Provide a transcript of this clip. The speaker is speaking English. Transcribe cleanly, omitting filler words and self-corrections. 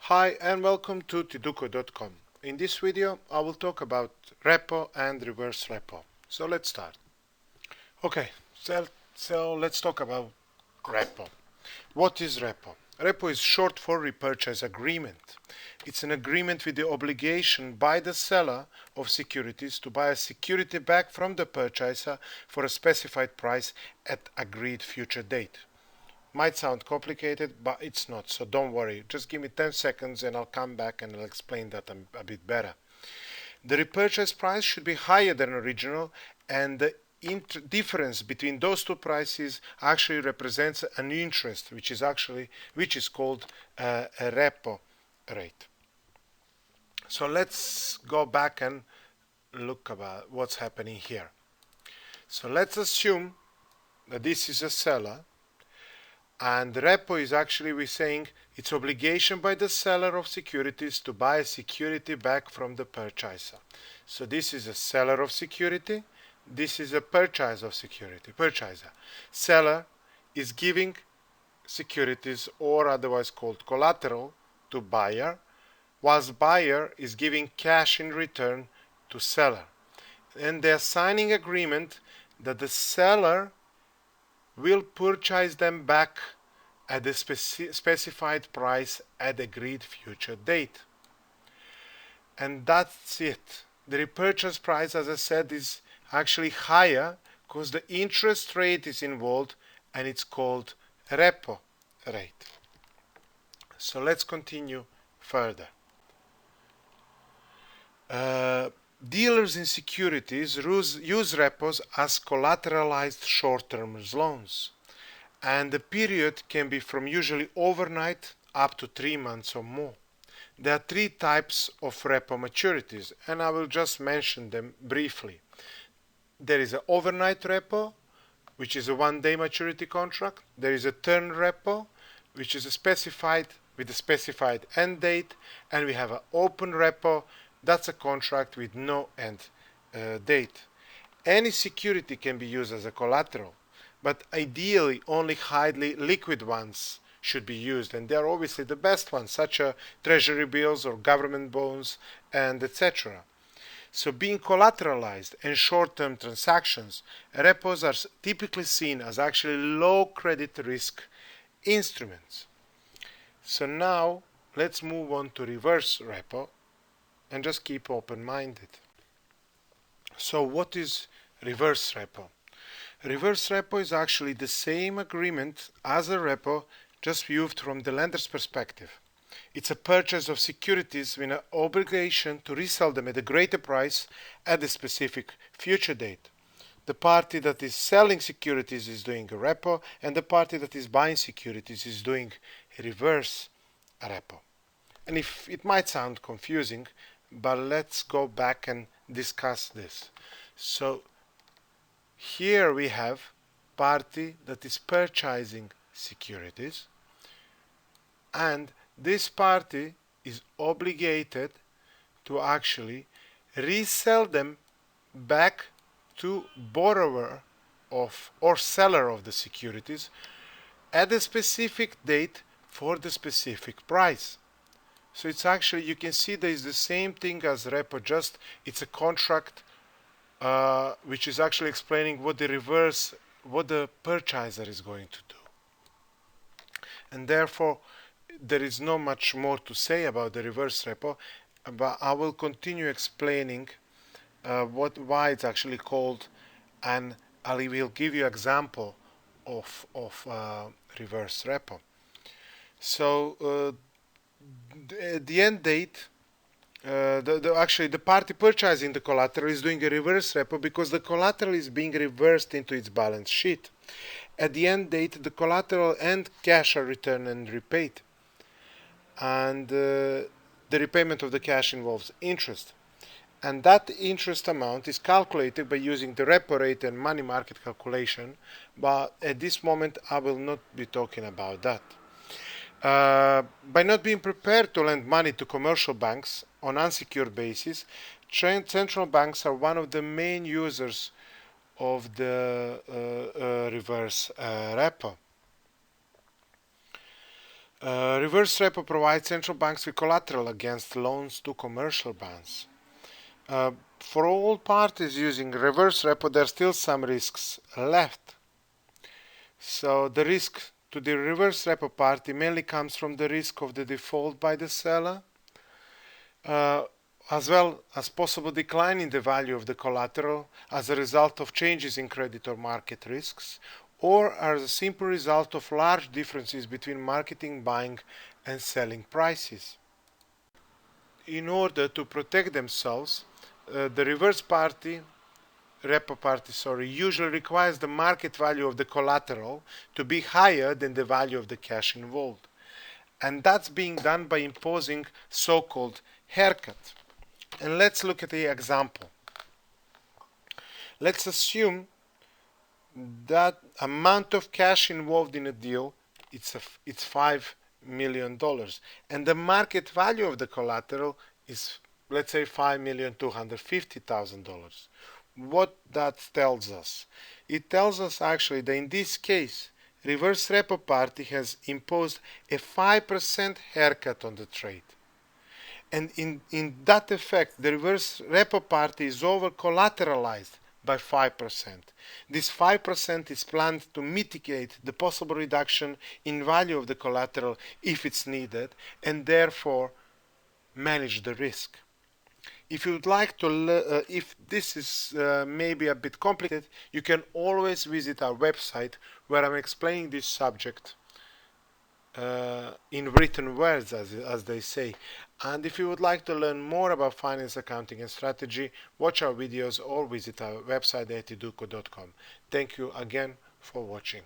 Hi and welcome to tiduco.com. In this video I will talk about repo and reverse repo. So let's start. Okay, so let's talk about repo. What is repo? Repo is short for Repurchase Agreement. It's an agreement with the obligation by the seller of securities to buy a security back from the purchaser for a specified price at agreed future date. Might sound complicated, but it's not, so don't worry. Just give me 10 seconds and I'll come back and I'll explain that a bit better. The repurchase price should be higher than original, and the difference between those two prices actually represents an interest, which is called a repo rate. So let's go back and look about what's happening here. So let's assume that this is a seller, and repo is actually, we're saying, it's obligation by the seller of securities to buy a security back from the purchaser. So this is a seller of security, this is a purchaser of security. Seller is giving securities, or otherwise called collateral, to buyer, whilst buyer is giving cash in return to seller. And they're signing agreement that the seller will purchase them back at the specified price at agreed future date. And that's it. The repurchase price, as I said, is actually higher because the interest rate is involved, and it's called repo rate. So let's continue further. Dealers in securities use repos as collateralized short-term loans, and the period can be from usually overnight up to 3 months or more. There are 3 types of repo maturities, and I will just mention them briefly. There is an overnight repo, which is a 1-day maturity contract. There is a term repo, which is with a specified end date, and we have an open repo. That's a contract with no end date. Any security can be used as a collateral, but ideally only highly liquid ones should be used, and they are obviously the best ones, such as treasury bills or government bonds and etc. So being collateralized and short-term transactions, repos are typically seen as actually low credit risk instruments. So now let's move on to reverse repo and just keep open-minded. So what is reverse repo? Reverse repo is actually the same agreement as a repo, just viewed from the lender's perspective. It's a purchase of securities with an obligation to resell them at a greater price at a specific future date. The party that is selling securities is doing a repo, and the party that is buying securities is doing a reverse repo. And if it might sound confusing, but let's go back and discuss this. So here we have party that is purchasing securities, and this party is obligated to actually resell them back to borrower of or seller of the securities at a specific date for the specific price. So it's actually, you can see there is the same thing as repo, just it's a contract which is actually explaining what the purchaser is going to do. And therefore there is not much more to say about the reverse repo, but I will continue explaining why it's actually called, and I will give you example of reverse repo. So the end date, actually the party purchasing the collateral is doing a reverse repo because the collateral is being reversed into its balance sheet. At the end date, the collateral and cash are returned and repaid, and the repayment of the cash involves interest, and that interest amount is calculated by using the repo rate and money market calculation, but at this moment I will not be talking about that. By not being prepared to lend money to commercial banks on unsecured basis, central banks are one of the main users of the reverse repo. Reverse repo provides central banks with collateral against loans to commercial banks. For all parties using reverse repo, there are still some risks left. So the risk to the reverse repo party mainly comes from the risk of the default by the seller, as well as possible decline in the value of the collateral as a result of changes in credit or market risks, or as a simple result of large differences between marketing, buying, and selling prices. In order to protect themselves, the repo party, usually requires the market value of the collateral to be higher than the value of the cash involved. And that's being done by imposing so-called haircut. And let's look at the example. Let's assume that amount of cash involved in a deal, it's $5 million, and the market value of the collateral is, let's say, $5,250,000. What that tells us? It tells us actually that in this case, reverse repo party has imposed a 5% haircut on the trade. And in that effect, the reverse repo party is over collateralized by 5%. This 5% is planned to mitigate the possible reduction in value of the collateral if it's needed, and therefore manage the risk. If you would like to, if this is maybe a bit complicated, you can always visit our website where I'm explaining this subject in written words, as they say. And if you would like to learn more about finance, accounting, and strategy, watch our videos or visit our website at educo.com. Thank you again for watching.